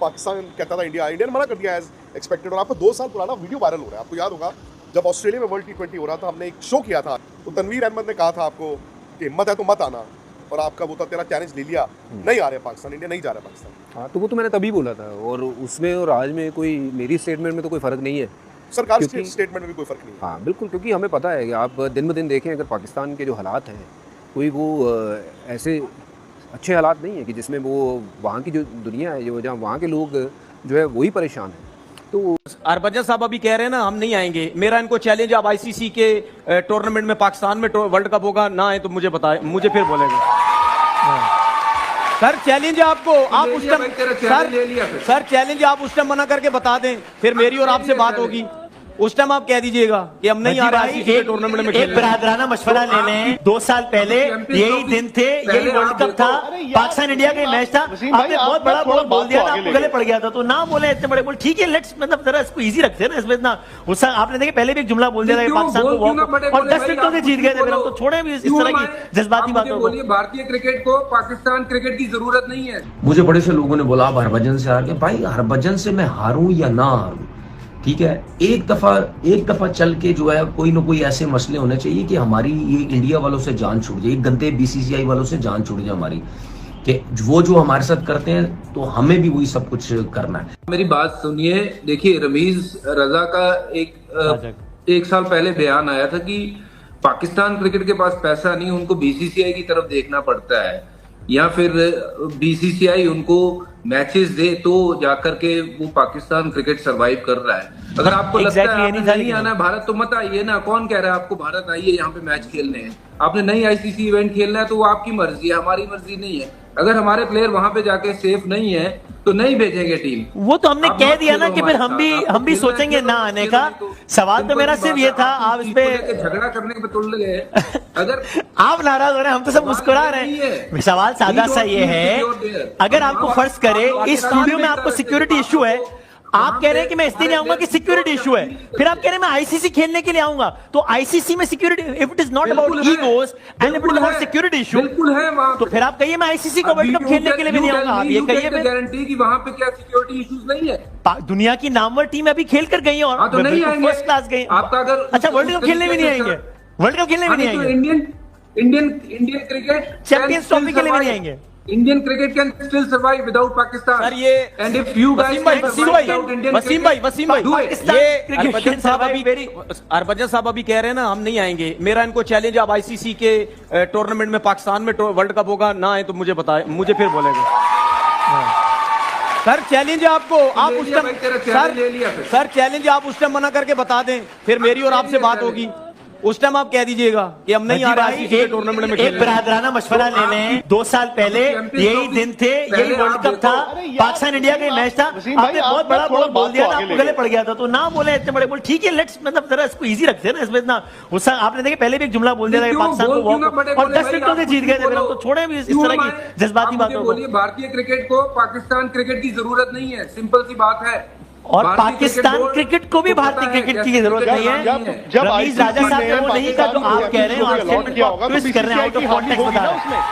पाकिस्तान कहता था India, India ने मना कर दिया एज एक्सपेक्टेड। और आपका 2 साल पुराना वीडियो वायरल हो रहा है, आपको याद होगा जब ऑस्ट्रेलिया में वर्ल्ड T20 हो रहा था, हमने एक शो किया था, तो तनवीर अहमद ने कहा था आपको कि हिम्मत है तो मत आना, और आपका वो था तेरा चैलेंज ले लिया, नहीं आ रहे पाकिस्तान, इंडिया नहीं जा रहा पाकिस्तान। हाँ, तो वो तो मैंने तभी बोला था, और उसमें और आज में कोई मेरी स्टेटमेंट में तो कोई फ़र्क नहीं है। सरकार स्टेटमेंट में भी कोई फर्क नहीं है। हाँ बिल्कुल, क्योंकि हमें पता है कि आप दिन ब दिन देखें अगर पाकिस्तान के जो हालात हैं, कोई वो ऐसे अच्छे हालात नहीं है कि जिसमें वो वहाँ की जो दुनिया है, जो जहाँ वहाँ के लोग जो है वही परेशान हैं। तो हरभजन साहब अभी कह रहे हैं ना हम नहीं आएंगे, मेरा इनको चैलेंज, आप आईसीसी के टूर्नामेंट में पाकिस्तान में वर्ल्ड कप होगा ना आए तो मुझे बताए, मुझे फिर बोलेगा। सर चैलेंज है आपको, आप उस टाइम सर चैलेंज आप उस टाइम मना करके बता दें, फिर मेरी और आपसे बात होगी, उस टाइम आप कह दीजिएगा कि हम नहीं आ रहे हैं टूर्नामेंट में। एक बरादराना मशवरा ले लें, 2 साल पहले यही दिन थे, यही वर्ल्ड कप था, पाकिस्तान इंडिया का मैच था, आपने बहुत बड़ा बोल दिया था, आपको गले पड़ गया था, तो ना बोले इतने बड़े बोल, ठीक है लेट्स, मतलब जरा इसको इजी रखते हैं ना, इसमें इतना गुस्सा। आपने देखे पहले भी एक जुमला बोल दिया था पाकिस्तान को, और 10 विकेटों से जीत गए थे, फिर हम तो छोड़े भी इस तरह की जज्बाती बातों को। भारतीय क्रिकेट को पाकिस्तान क्रिकेट की जरूरत नहीं है। मुझे बड़े से लोगों ने बोला आप हरभजन से हार गए। भाई हरभजन से मैं हारूं या ना हारूं, ठीक है, एक दफा चल के जो है कोई ना कोई ऐसे मसले होने चाहिए कि हमारी ये इंडिया वालों से जान छूट जाए, गंदे बीसीसीआई वालों से जान छूट जाए हमारी, कि वो जो हमारे साथ करते हैं तो हमें भी वही सब कुछ करना है। मेरी बात सुनिए, देखिए रमीज रजा का एक साल पहले बयान आया था कि पाकिस्तान क्रिकेट के पास पैसा नहीं, उनको बीसीसीआई की तरफ देखना पड़ता है, या फिर बीसीसीआई उनको मैचेस दे तो जाकर के वो पाकिस्तान क्रिकेट सरवाइव कर रहा है। अगर आपको लगता है आपने नहीं आना है भारत तो मत आइए ना, कौन कह रहा है आपको भारत आइए यहाँ पे मैच खेलने हैं। आपने नहीं आईसीसी इवेंट खेलना है तो वो आपकी मर्जी है, हमारी मर्जी नहीं है। अगर हमारे प्लेयर वहां पे जाके सेफ नहीं है तो नहीं भेजेंगे टीम। वो तो हमने कह दिया ना कि फिर हम भी सोचेंगे ना आने का। सवाल तो मेरा सिर्फ ये था, आप इस पे झगड़ा करने पे तुल गए। अगर आप नाराज हो रहे हैं, हम तो सब मुस्कुरा रहे हैं। सवाल सादा सा ये है, अगर आपको फर्ज करे इस स्टूडियो में आपको सिक्योरिटी इशू है, आप कह रहे हैं कि मैं इसलिए नहीं आऊंगा कि सिक्योरिटी इशू है, फिर आप कह रहे हैं मैं आईसीसी खेलने के लिए आऊंगा, तो आईसीसी में security, if it is not about egos and if it is about security issue, बिल्कुल है वहां, तो फिर आप कहिए मैं आईसीसी को वर्ल्ड कप खेलने के लिए भी नहीं आऊंगा। आप ये कहिए गारंटी कि वहां पे क्या सिक्योरिटी इश्यूज नहीं है। दुनिया की नामवर टीम अभी खेल कर गई और तो नहीं आएंगे, फर्स्ट क्लास गई। आपका अगर अच्छा वर्ल्ड कप खेलने भी नहीं आएंगे, वर्ल्ड कप खेलने भी नहीं आएंगे, इंडियन क्रिकेट चैंपियंस ट्रॉफी के लिए भी नहीं आएंगे। Indian cricket can still survive without Pakistan. Sir ये and if you guys Wasim भाई ये हरभजन साहब अभी कह रहे हैं ना हम नहीं आएंगे, मेरा इनको चैलेंज, आप आईसीसी के टूर्नामेंट में पाकिस्तान में वर्ल्ड कप होगा ना आए तो मुझे बताए, मुझे फिर बोलेगा। सर चैलेंज है आपको, आप उस टाइम सर चैलेंज आप उस टाइम मना करके बता दें, फिर मेरी और आपसे बात होगी, उस टाइम आप कह दीजिएगा कि हम नहीं आ रहे हैं टूर्नामेंट में। एक बरादराना मशवरा ले लें, 2 साल पहले यही दिन थे, यही वर्ल्ड कप था, पाकिस्तान इंडिया का मैच था, आपने बहुत बड़ा बोल दिया था, आपको गले पड़ गया था, तो ना बोले इतने बड़े बोल, ठीक है लेट्स, मतलब जरा इसको इजी रखते हैं ना, इसमें इतना गुस्सा। आपने देखे पहले भी एक जुमला बोल दिया था पाकिस्तान को, और 10 विकेटों से जीत गए थे, फिर हम तो छोड़े भी इस तरह की जज्बाती बातों को। भारतीय क्रिकेट को पाकिस्तान क्रिकेट की जरूरत नहीं है, सिंपल सी बात है। और पाकिस्तान क्रिकेट को भी भारतीय क्रिकेट की जरूरत नहीं है। जब रमीज राजा साहब ने वो नहीं कहा, जो आप कह रहे हो, ट्विस्ट कर रहे हैं, आउट ऑफ कॉन्टेक्स्ट बता रहे हैं।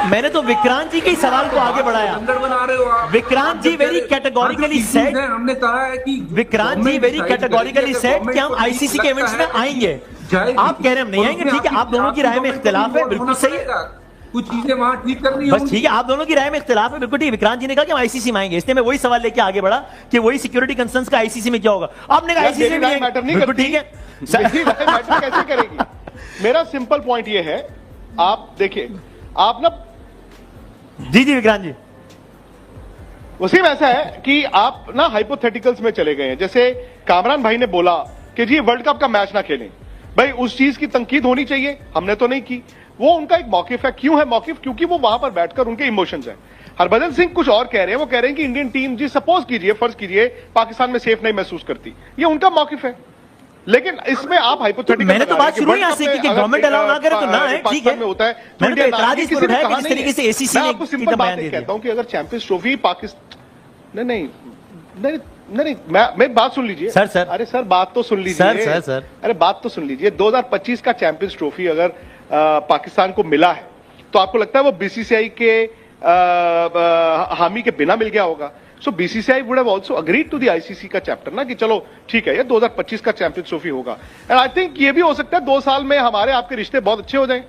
मैंने तो विक्रांत जी के सवाल को आगे बढ़ाया। बना रहे हो आप। विक्रांत जी वेरी कैटेगोरिकली सेट, हमने कहा है कि विक्रांत जी वेरी कैटेगोरिकली सेट कि हम आईसीसी के इवेंट्स में आएंगे। आप कह रहे हैं हम नहीं आएंगे, ठीक है, आप दोनों की राय में इख्तिलाफ है, बिल्कुल सही है, कुछ चीजें वहां ठीक करनी बस ठीक है, आप दोनों की राय में इख्तिलाफ है, बिल्कुल ठीक। विक्रांत जी ने कहा कि हम आईसीसी में आएंगे, इसलिए मैं वही सवाल लेके आगे बढ़ा कि वही सिक्योरिटी कंसर्न्स का आईसीसी में क्या होगा। आपने कहा आईसीसी में बिल्कुल ठीक है, कैसे करेगी। मेरा सिंपल पॉइंट ये है, आप देखिए, आप ना जी विक्रांत जी, उसी में ऐसा है कि आप ना हाइपोथेटिकल्स में चले गए हैं। जैसे कामरान भाई ने बोला कि जी वर्ल्ड कप का मैच ना खेलें, भाई उस चीज की तनकीद होनी चाहिए, हमने तो नहीं की, वो उनका एक मौकिफ है। क्यों है मौकिफ? क्योंकि वो वहां पर बैठकर उनके इमोशंस हैं। हरभजन सिंह कुछ और कह रहे हैं, वो कह रहे हैं कि इंडियन टीम जी सपोज कीजिए, फर्ज कीजिए पाकिस्तान में सेफ नहीं महसूस करती, ये उनका मौकिफ है। लेकिन इसमें आप हाइपोथेटिकल, मैंने तो बात शुरू यहां से की कि गवर्नमेंट अलाउ ना करे तो ना है, ठीक है, में होता है। मैंने तो इतराज इस पर उठाया कि जिस तरीके से एसीसी ने आपको सिंपल बात कहता हूं कि अगर चैंपियंस ट्रॉफी पाकिस्तान नहीं, मैं बात सुन लीजिए सर। अरे सर बात तो सुन लीजिए सर। अरे बात तो सुन लीजिए। 2025 का चैंपियंस ट्रॉफी अगर पाकिस्तान को मिला है तो आपको लगता है वो बीसीसीआई के हामी के बिना मिल गया होगा। So BCCI would have also agreed to the ICC का चैप्टर ना, कि चलो ठीक है ये 2025 का चैंपियंस ट्रॉफी होगा। एंड आई थिंक ये भी हो सकता है 2 साल में हमारे आपके रिश्ते बहुत अच्छे हो जाएं।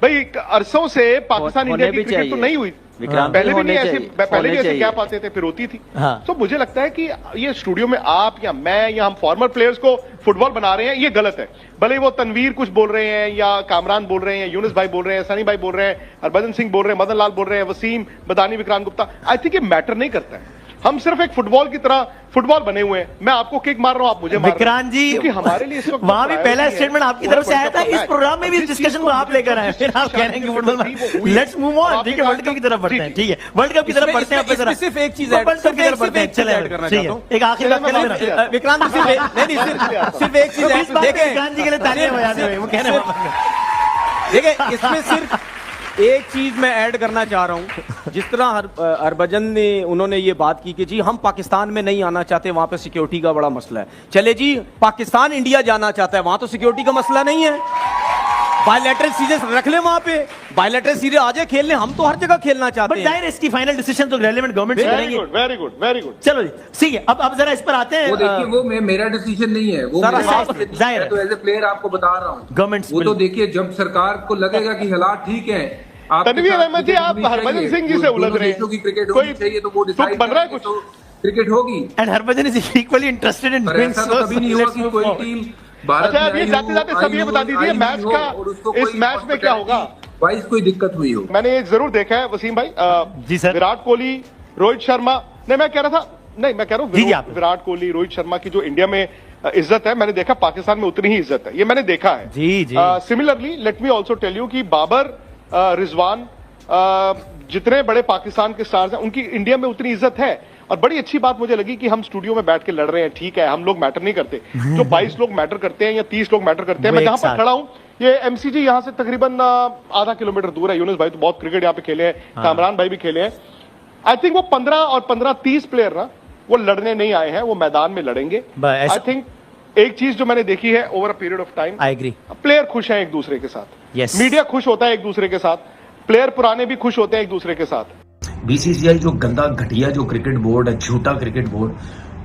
भाई अरसों से पाकिस्तान इंडिया की क्रिकेट तो नहीं हुई, पहले भी नहीं ऐसे, पहले भी ऐसे गैप आते थे फिर होती थी। तो मुझे लगता है कि ये स्टूडियो में आप या मैं या हम फॉर्मर प्लेयर्स को फुटबॉल बना रहे हैं, ये गलत है। भले वो तनवीर कुछ बोल रहे हैं या कामरान बोल रहे हैं, यूनुस भाई बोल रहे हैं, सनी भाई बोल रहे हैं, हरभजन सिंह बोल रहे हैं, मदन लाल बोल रहे हैं, वसीम बदानी, विक्रांत गुप्ता, आई थिंक ये मैटर नहीं करता है। हम सिर्फ एक फुटबॉल की तरह फुटबॉल बने हुए हैं। मैं आपको किक मार रहा हूं, आप मुझे मार रहे हैं। विक्रांत जी, क्योंकि हमारे लिए इस वक्त वहां भी पहला स्टेटमेंट आपकी तरफ से आया था, इस प्रोग्राम में भी इस डिस्कशन को आप लेकर आए, फिर आप कह रहे हैं कि फुटबॉल लेट्स मूव ऑन। ठीक है, वर्ल्ड कप की तरफ बढ़ते हैं। ठीक है, वर्ल्ड कप की तरफ बढ़ते हैं। आप सिर्फ एक चीज वर्ल्ड कप की तरफ बढ़ते हैं। चले ऐड करना चाहता हूं, एक आखिरी बात कहना विक्रांत जी, सिर्फ एक चीज है। देखिए विक्रांत जी के लिए तालियां बजाते हुए वो कहने देखिए, इसमें सिर्फ एक चीज मैं ऐड करना चाह रहा हूं। जिस तरह हरभजन ने उन्होंने ये बात की कि जी हम पाकिस्तान में नहीं आना चाहते, वहां पे सिक्योरिटी का बड़ा मसला है। चले जी, पाकिस्तान इंडिया जाना चाहता है, वहां तो सिक्योरिटी का मसला नहीं है। बायलैटरल सीरीज रख ले वहां पे, बायलैटरल सीरीज आ जाए खेलने, हम तो हर जगह खेलना चाहते हैं। इसकी फाइनल डिसीजन तो रेलेवेंट गवर्नमेंट से करेंगे। Very good, very good. चलो जी, ठीक है, अब जरा इस पर आते हैं। वो देखिए, वो मेरा डिसीजन नहीं है, वो जाहिर मैं तो एज ए प्लेयर आपको बता रहा हूँ। गवर्नमेंट वो तो देखिए, जब सरकार को लगेगा कि हालात ठीक है, तनवीर अहमद जी, आप हरभजन सिंह जी से उलझ रहे हैं। की क्रिकेट कोई होनी चाहिए तो वो डिसाइड बन रहा है कुछ, तो क्रिकेट होगी। And Harbhajan is equally interested in पर ऐसा तो कभी नहीं हुआ कि कोई टीम भारत अच्छा, अब ये जाते-जाते सब ये बता दीजिए मैच का, इस मैच में क्या होगा, वाइस कोई दिक्कत हुई हो। मैंने ये जरूर देखा है वसीम भाई, जी सर, विराट कोहली, रोहित शर्मा, नहीं मैं कह रहा था, नहीं मैं कह रहा हूँ विराट कोहली, रोहित शर्मा की जो इंडिया में इज्जत है, मैंने देखा पाकिस्तान में उतनी ही इज्जत है, ये मैंने देखा है। जी जी। Similarly let me also tell you कि बाबर, रिजवान, जितने बड़े पाकिस्तान के स्टार्स हैं, उनकी इंडिया में उतनी इज्जत है। और बड़ी अच्छी बात मुझे लगी कि हम स्टूडियो में बैठ के लड़ रहे हैं, ठीक है, हम लोग मैटर नहीं करते, जो 22 लोग मैटर करते हैं या 30 लोग मैटर करते हैं। मैं जहां पर खड़ा हूं, ये एमसीजी यहां से तकरीबन आधा किलोमीटर दूर है। यूनुस भाई तो बहुत क्रिकेट यहाँ पे खेले हैं, कामरान भाई भी खेले हैं। आई थिंक वो 15 और 15-30 प्लेयर ना, वो लड़ने नहीं आए हैं, वो मैदान में लड़ेंगे। आई थिंक एक चीज जो मैंने देखी है over a period of time, I agree, player खुश हैं एक दूसरे के साथ, yes. मीडिया खुश होता है एक दूसरे के साथ, प्लेयर पुराने भी खुश होते हैं एक दूसरे के साथ। बीसीसीआई जो गंदा घटिया जो क्रिकेट बोर्ड है, झूठा क्रिकेट बोर्ड,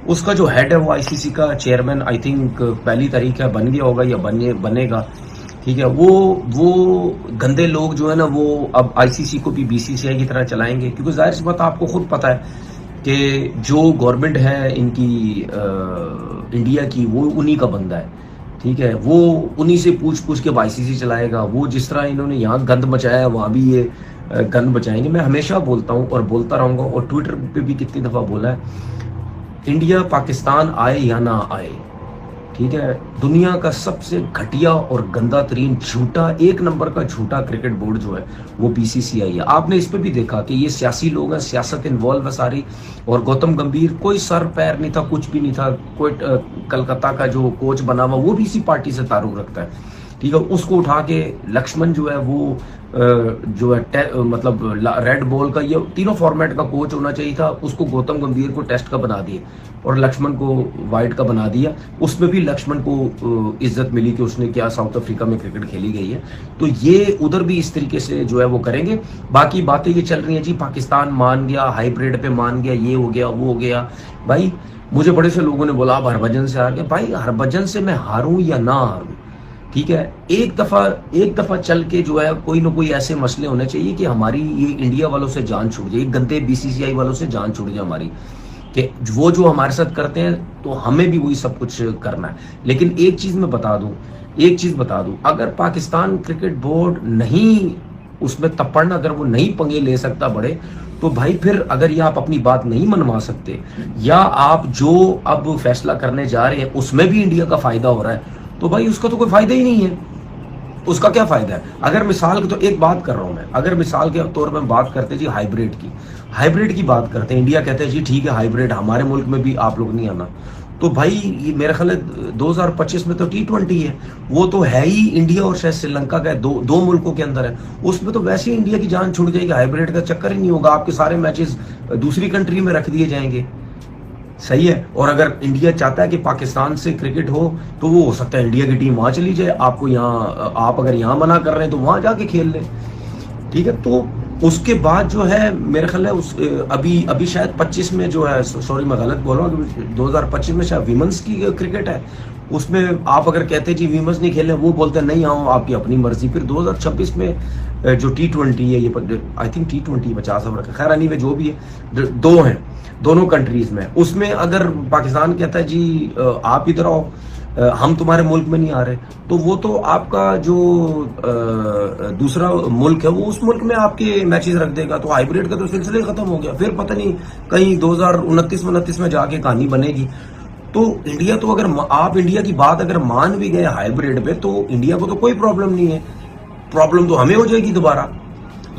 उसका जो हेड है वो आईसीसी का चेयरमैन आई थिंक पहली तारीख है बन गया होगा या बनेगा। ठीक है, वो गंदे लोग जो है ना, वो अब आईसीसी को भी बीसीसीआई की तरह चलाएंगे, क्योंकि जाहिर सी बात आपको खुद पता है कि जो गवर्नमेंट है इनकी इंडिया की, वो उन्हीं का बंदा है। ठीक है, वो उन्हीं से पूछ के आईसीसी चलाएगा। वो जिस तरह इन्होंने यहाँ गंद मचाया, वहां भी ये गंद बचाएंगे। मैं हमेशा बोलता हूं और बोलता रहूंगा, और ट्विटर पे भी कितनी दफा बोला है, इंडिया पाकिस्तान आए या ना आए, ठीक है, दुनिया का सबसे घटिया और गंदा तरीन झूठा, एक नंबर का झूठा क्रिकेट बोर्ड जो है वो बीसीसीआई है। आपने इस पे भी देखा कि ये सियासी लोग हैं, सियासत इन्वॉल्व है सारी, और गौतम गंभीर कोई सर पैर नहीं था, कुछ भी नहीं था। कोई कलकत्ता का जो कोच बना हुआ वो भी इसी पार्टी से ताल्लुक रखता है। ठीक है, उसको उठा के लक्ष्मण जो है वो जो है मतलब रेड बॉल का, ये तीनों फॉर्मेट का कोच होना चाहिए था, उसको गौतम गंभीर को टेस्ट का बना दिए और लक्ष्मण को वाइट का बना दिया। उसमें भी लक्ष्मण को इज्जत मिली कि उसने क्या साउथ अफ्रीका में क्रिकेट खेली गई है। तो ये उधर भी इस तरीके से जो है वो करेंगे। बाकी बातें ये चल रही हैं जी, पाकिस्तान मान गया, हाइब्रिड पे मान गया, ये हो गया वो हो गया। भाई मुझे बड़े से लोगों ने बोला आप हरभजन से हार गए। भाई हरभजन से मैं हारूं या ना हारूं, ठीक है, एक दफा चल के जो है कोई ना कोई ऐसे मसले होने चाहिए कि हमारी ये इंडिया वालों से जान छूट जाए, गंदे बीसीसीआई वालों से जान छूट जाए हमारी, कि वो जो हमारे साथ करते हैं तो हमें भी वही सब कुछ करना है। लेकिन एक चीज बता दूं, अगर पाकिस्तान क्रिकेट बोर्ड नहीं उसमें तपड़ना, अगर वो नहीं पंगे ले सकता बड़े, तो भाई फिर अगर ये आप अपनी बात नहीं मनवा सकते, या आप जो अब फैसला करने जा रहे हैं उसमें भी इंडिया का फायदा हो रहा है, तो भाई उसका तो कोई फायदा ही नहीं है। उसका क्या फायदा है? अगर मिसाल की, तो एक बात कर रहा हूं मैं, अगर मिसाल के तौर पर बात करते जी हाइब्रिड की बात करते हैं, इंडिया कहते हैं जी ठीक है हाइब्रिड हमारे मुल्क में भी आप लोग नहीं आना, तो भाई ये मेरे ख्याल है 2025 में तो T20 है, वो तो है ही इंडिया और शायद श्रीलंका का दो मुल्कों के अंदर है, उसमें तो वैसे ही इंडिया की जान छूट जाएगी, हाइब्रिड का चक्कर ही नहीं होगा, आपके सारे मैचेस दूसरी कंट्री में रख दिए जाएंगे। सही है। और अगर इंडिया चाहता है कि पाकिस्तान से क्रिकेट हो, तो वो हो सकता है इंडिया की टीम वहां चली जाए, आपको यहाँ, आप अगर यहाँ मना कर रहे हैं तो वहां जाके खेल लें। ठीक है, तो उसके बाद जो है मेरे ख्याल है उस अभी शायद 25 में जो है, सॉरी मैं गलत बोल रहा हूँ, 2025 में शायद विमेंस की क्रिकेट है, उसमें आप अगर कहते जी विमेंस नहीं खेले, वो बोलते नहीं आओ आपकी अपनी मर्जी। फिर 2026 में जो T20 है, ये आई थिंक T20 50 ओवर का, खैर एनीवे जो भी है, दो हैं दोनों कंट्रीज में, उसमें अगर पाकिस्तान कहता है जी आप इधर आओ, हम तुम्हारे मुल्क में नहीं आ रहे, तो वो तो आपका जो दूसरा मुल्क है वो उस मुल्क में आपके मैचेस रख देगा, तो हाइब्रिड का तो सिलसिला ही खत्म हो गया। फिर पता नहीं कहीं 2029 में जाके कहानी बनेगी। तो इंडिया तो अगर आप इंडिया की बात अगर मान भी गए हाइब्रिड पे, तो इंडिया को तो कोई प्रॉब्लम नहीं है, प्रॉब्लम तो हमें हो जाएगी दोबारा।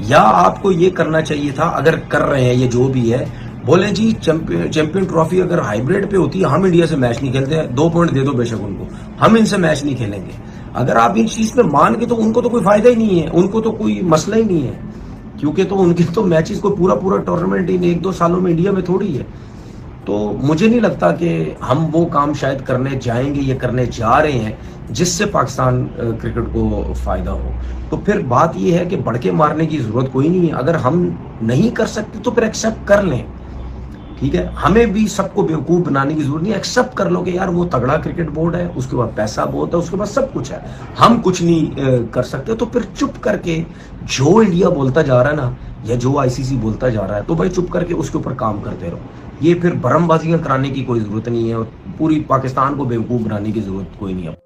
या आपको ये करना चाहिए था, अगर कर रहे हैं ये जो भी है, बोले जी चैंपियन ट्रॉफी अगर हाइब्रिड पे होती है, हम इंडिया से मैच नहीं खेलते हैं, 2 पॉइंट दे दो बेशक उनको, हम इनसे मैच नहीं खेलेंगे। अगर आप इन चीज पे मान के, तो उनको तो कोई फायदा ही नहीं है, उनको तो कोई मसला ही नहीं है, क्योंकि तो उनके तो मैचेस को पूरा टूर्नामेंट इन 1-2 सालों में इंडिया में थोड़ी है। तो मुझे नहीं लगता कि हम वो काम शायद करने जाएंगे, ये करने जा रहे हैं जिससे पाकिस्तान क्रिकेट को फायदा हो। तो फिर बात ये है कि भड़के मारने की जरूरत कोई नहीं है। अगर हम नहीं कर सकते तो फिर एक्सेप्ट कर लें, ठीक है, हमें भी सबको बेवकूफ बनाने की जरूरत नहीं। एक्सेप्ट कर लो कि यार वो तगड़ा क्रिकेट बोर्ड है, उसके बाद पैसा बहुत है, उसके बाद सब कुछ है, हम कुछ नहीं कर सकते। तो फिर चुप करके जो इंडिया बोलता जा रहा है ना, या जो ICC बोलता जा रहा है, तो भाई चुप करके उसके ऊपर काम करते रहो। ये फिर भरमबाजियां कराने की कोई जरूरत नहीं है, और पूरी पाकिस्तान को बेवकूफ बनाने की जरूरत कोई नहीं है।